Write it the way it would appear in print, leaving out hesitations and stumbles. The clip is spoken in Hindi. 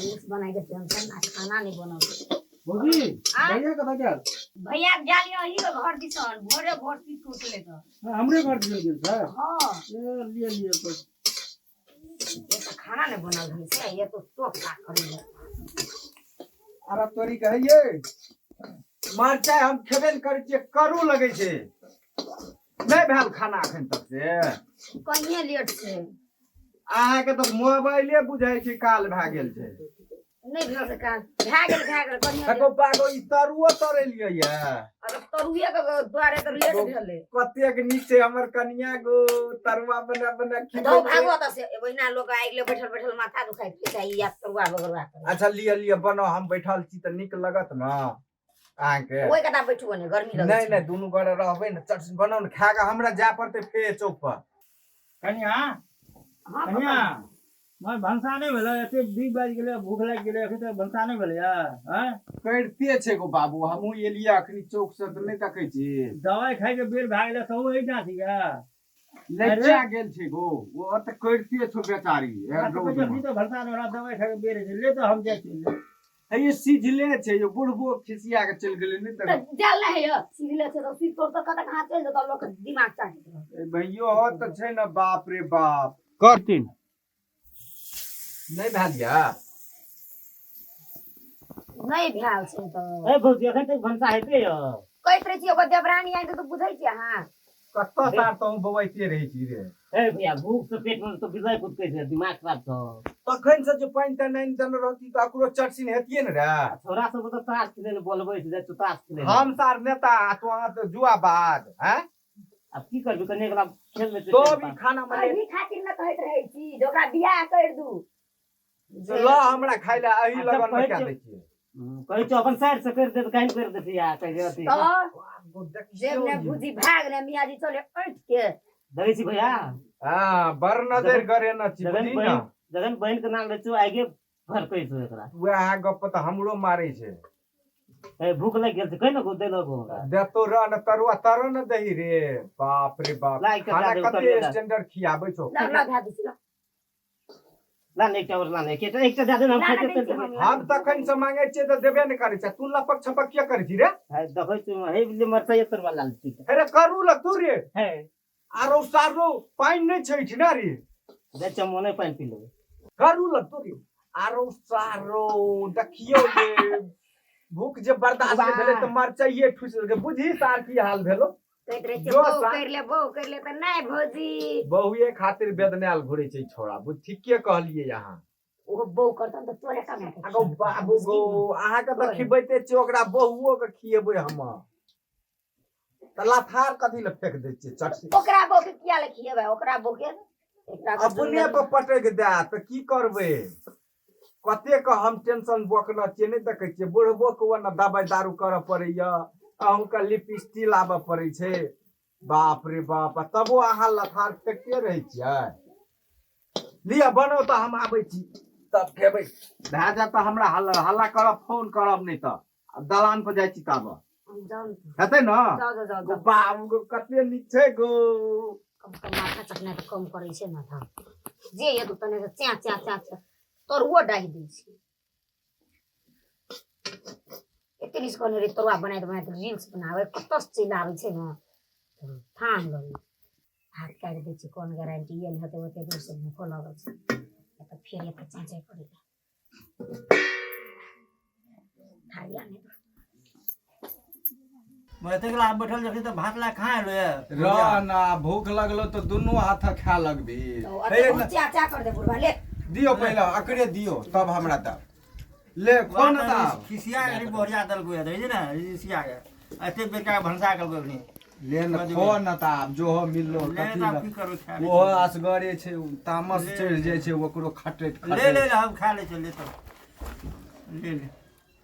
रील्स बनाई के टेंशन ना खाना नहीं बनाओ बोगी भैया कथा क्या भैया जालियो ही घर दिसन भोरे भोर की टूट ले तो हमरे घर दिल गेल सर हां लिए लिए तो ये तो खाना नहीं बना रही से ये तो का करेगा अरे तोरी कहिए मरचाई हम खेबे कर के करू लगे छे नहीं भेल खाना अखन तक से कहिए लेट से अहाँ के तो मोबाइले बुझाई छै काल भए गेल छै नहीं भेल से काल भए गेल कहिए एको बागो ई तरुओ तोरे लिए ये अरे तरुए के द्वारे तो लेट भेले कतेक नीक छै हमर कनिया गो तरुआ बना बना दो भागो त से ओइना लोग आइले बैठल बैठल माथा दुखाई छै या तरुआ बगरवा अच्छा लिए बनाओ हम बैठल छी त नीक लगत ना अहाँ के ओइ कता बैठबो ने गर्मी लगे नहीं नहीं दुनु गरे रहबे न चटनी बनाउ न खा के हमरा जा पड़ते फे चौक पर कन्या हां कन्या मैं भंसा नहीं भेले एते 2 बज गेले भूख लाग गेले अखन तक भंसा नहीं भेले हैं करते छै गो बाबू हमहु एलिए अखनी चौक से त नहीं तकै छी दवाई खाइ के बेर भाग गेले सब एजा छिया लज्जा गेल छै गो वो त करते छो बेचारी तो भंसा नहीं दवाई खाइ के बेर ले तो हम जाय छी ये सीझले छै यो बुढ़बो खिसिया के चल गेले नहीं त जल नहीं है सीधले से तो सीध तोड़ कता कहां चल जतो लोग दिमाग चाट भैयो हो त छै न बाप रे बाप करतीन नहीं भेलिया नहीं भेल छै तो ए भौजी अखन तक भंसा हेते य कहत रही छी ओकर देवरानी आई तो बुझै छी हां कत्तो सार तो बवैते रहै छी रे ए भैया भूख से पेट में तो बिजय कुछ के दिमाग खराब तो तखन से जो पानी त नहीं जन रहती त अकरो चटसिन हेतिए न रे छोरा सब तो ताश खेले बोलबै छै तू ताश खेले हम सार नेता तो अहाँ तो जुआबाज हैं अब की करबी कने एकरा खेल में तो भी खाना में अही खातिर न कहत रहै छी जे ओकरा बियाह कर दू ला हमरा खाइला अही लगन में क्या दै छी कहै छ अपन साइड से कर दे त काहे कर दे या कह देती तो जेब ने भुजी भाग ने मियाँ जी चले उठ के दगे छी भैया हां बर नजर करे न छी बुझी न जगन बहन के नाम ले छु आगे भर कहि छु एकरा वह गप त हमरो मारै छै ए भूख लग गेल छै कहि न दे लो देतो र न तरुआ तरो न दही रे बाप रे बाप खाना कते स्टैंडर्ड खियाबै छौ लगा धा दिस लाने एक और लाने के एक ता ज्यादा हम खाते हम तखन से मांगे छियै त देबे न करै छै तू लपक छपक किया करै छी रे देखै छु हे बिल्ली मरता ये तरवा लाल छी अरे करू ल तू रे हे आरो सारो पाइन नै छै छी ना रे दे चमोने पाइन पी लो करू ल तू रे आरो सारो देखियो ये भूख जे बर्दाश्त भेले त मर चाहिए ठुस के बुझी सार की हाल भेलो कहत रहे जो कर ले त नहीं भौजी बहुए खातिर बेदनाल घुरे छै छोड़ा बुझ ठीके कहलिए यहां ओ बौ करतन त तोरे कमा के अगो बाबू गो अहाँ के त खिबैते छी ओकरा बहुओ के खिएबै हम त लाथार कथि ल फेक दै छी चटनी ओकरा बौ के किया ले खिएबै ओकरा बौ के अपने पर पटक दे त की करबै कते के हम टेंशन बोकना छियै नहीं देखे छियै बुढ़बो के न दवाई दारू करऽ पड़ैया अहूँ के लिपस्टिक लाबऽ पड़ै छै बाप रे बाप तबो अहाँ लथार फेकते रहै छियै लिया बनो त हम आबै छी तब खेबै भए जा त हमरा हल्ला करब फोन करब नहीं त दलान पर जाइ छी तब हेतै न जाओ बाबू गो कते नीक छै गो कम माथा चकना त कम करै छै माथा जे ये तो तने च्या च्या च्या तोर वो डाहि दै छै एते निस कोने रे तोरवा बनाइ त रील्स बनावे कतस चिलाबै छै न थाम लगे हाथ काट दै छै कोन गारंटी ये हते ओते दूर से मुखो लगै छै त फेर एक चाचे पड़ेगा खाइया ने मैं ते गला बैठल जखी त भात ला खा लो र ना भूख लगलो त दुनु हाथ खा लगबी तो च्या च्या कर दे बुढ़वा ले दियो पहले अकड़े दियो तब हमरा द ले कोन दा खिसिया गरी बोरिया दल गयो दै ना खिसिया के एते बेका भंसा कर गयो ले न कोन ता जो हो मिललो कथि वो असगरे छै तामस चढ़ जाय छै ओकरो खटैत ले ले हम खा ले चल ले तो ले ले